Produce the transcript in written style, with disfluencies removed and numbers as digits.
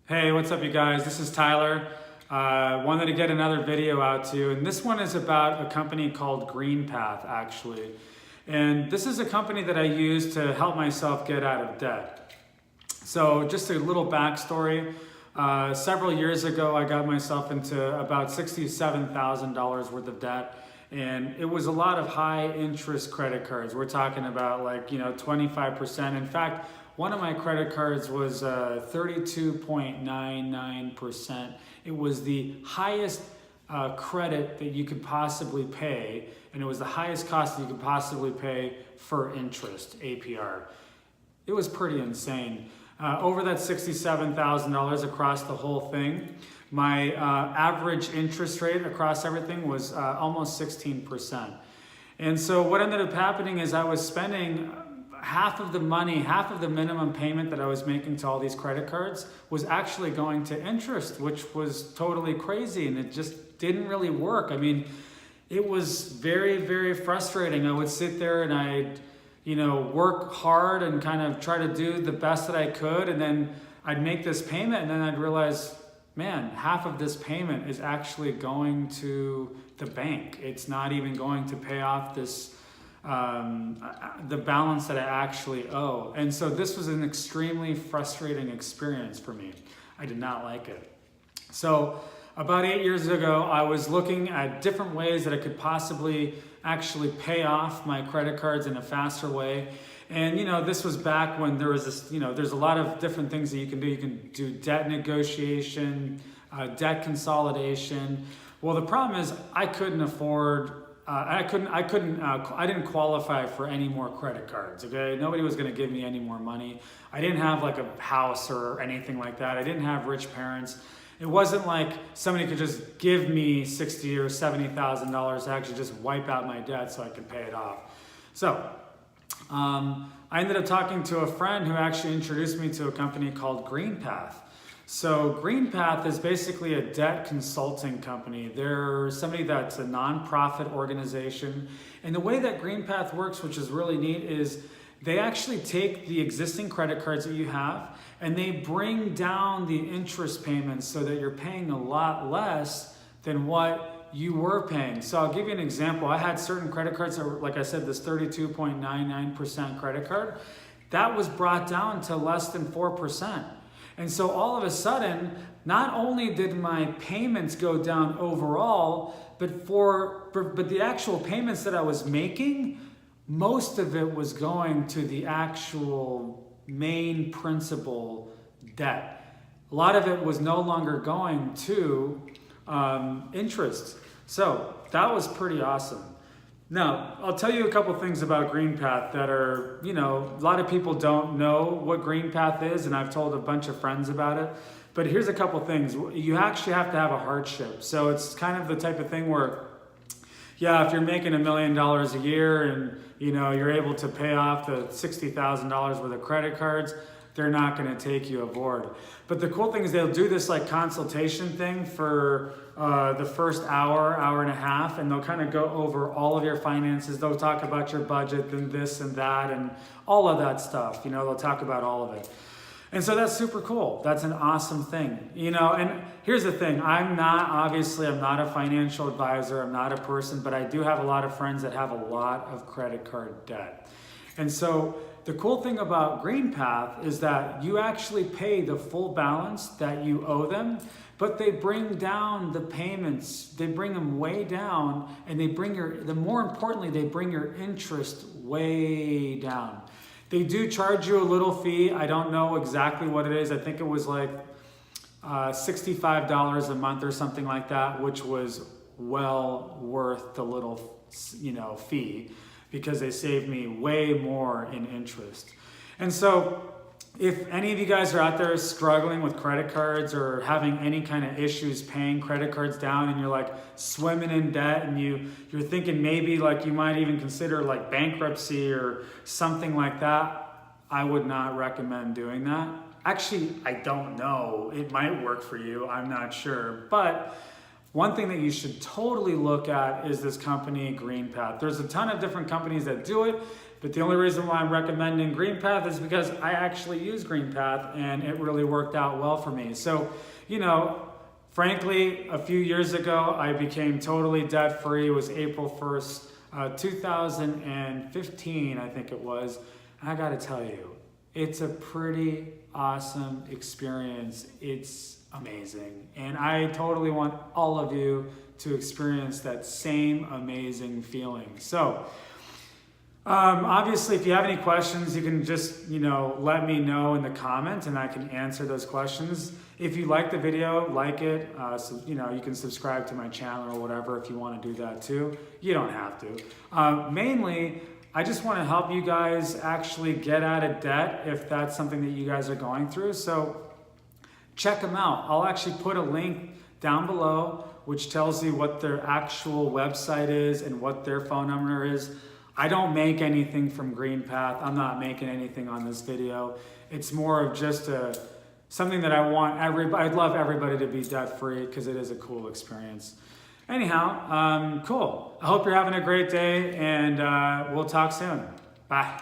Hey, what's up you guys? This is Tyler. Wanted to get another video out to you, and this one is about a company called Greenpath actually. And this is a company that I use to help myself get out of debt. So just a little backstory. Several years ago, I got myself into about $67,000 worth of debt. And it was a lot of high interest credit cards. We're talking about 25%. In fact, one of my credit cards was 32.99%. It was the highest credit that you could possibly pay, and it was the highest cost that you could possibly pay for interest, APR. It was pretty insane. Over that $67,000 across the whole thing, my average interest rate across everything was almost 16%. And so what ended up happening is I was spending half of the money, half of the minimum payment that I was making to all these credit cards was actually going to interest, which was totally crazy, and it just didn't really work. I mean, it was very, very frustrating. I would sit there and I'd work hard and kind of try to do the best that I could, and then I'd make this payment, and then I'd realize, man, half of this payment is actually going to the bank. It's not even going to pay off this the balance that I actually owe. And so this was an extremely frustrating experience for me. I did not like it. So about 8 years ago, I was looking at different ways that I could possibly actually pay off my credit cards in a faster way. And this was back when there was this, there's a lot of different things that you can do. You can do debt negotiation, debt consolidation. Well, the problem is I couldn't afford I didn't qualify for any more credit cards, okay? Nobody was gonna give me any more money. I didn't have like a house or anything like that. I didn't have rich parents. It wasn't like somebody could just give me $60,000 or $70,000 to actually just wipe out my debt so I could pay it off. So I ended up talking to a friend who actually introduced me to a company called Greenpath. So Greenpath is basically a debt consulting company. They're somebody that's a nonprofit organization. And the way that Greenpath works, which is really neat, is they actually take the existing credit cards that you have and they bring down the interest payments so that you're paying a lot less than what you were paying. So I'll give you an example. I had certain credit cards that were, like I said, this 32.99% credit card. That was brought down to less than 4%. And so all of a sudden, not only did my payments go down overall, but the actual payments that I was making, most of it was going to the actual main principal debt. A lot of it was no longer going to interest. So that was pretty awesome. Now, I'll tell you a couple things about Greenpath that are, a lot of people don't know what Greenpath is, and I've told a bunch of friends about it. But here's a couple things. You actually have to have a hardship. So it's kind of the type of thing where, yeah, if you're making $1 million a year and, you're able to pay off the $60,000 worth of credit cards, they're not going to take you aboard. But the cool thing is they'll do this consultation thing for the first hour and a half, and they'll kind of go over all of your finances. They'll talk about your budget and this and that and all of that stuff. They'll talk about all of it. And so that's super cool. That's an awesome thing. And here's the thing. I'm not a financial advisor. I'm not a person, but I do have a lot of friends that have a lot of credit card debt. And so the cool thing about Greenpath is that you actually pay the full balance that you owe them, but they bring down the payments. They bring them way down, and more importantly, they bring your interest way down. They do charge you a little fee. I don't know exactly what it is. I think it was like $65 a month or something like that, which was well worth the little, fee, because they saved me way more in interest. And so if any of you guys are out there struggling with credit cards or having any kind of issues paying credit cards down, and you're swimming in debt, and you're thinking maybe you might even consider bankruptcy or something like that, I would not recommend doing that. Actually, I don't know. It might work for you. I'm not sure. But one thing that you should totally look at is this company, Greenpath. There's a ton of different companies that do it, But the only reason why I'm recommending Greenpath is because I actually use Greenpath and it really worked out well for me. So, you know, frankly, a few years ago, I became totally debt-free. It was April 1st, 2015, I think it was. And I gotta tell you, it's a pretty awesome experience. It's amazing. And I totally want all of you to experience that same amazing feeling. So, obviously, if you have any questions, you can just, let me know in the comments and I can answer those questions. If you like the video, like it. So, you can subscribe to my channel or whatever if you want to do that too. You don't have to. Mainly, I just want to help you guys actually get out of debt if that's something that you guys are going through. So check them out. I'll actually put a link down below which tells you what their actual website is and what their phone number is. I don't make anything from Greenpath. I'm not making anything on this video. It's more of just something that I want everybody. I'd love everybody to be debt free because it is a cool experience. Anyhow, cool. I hope you're having a great day and we'll talk soon. Bye.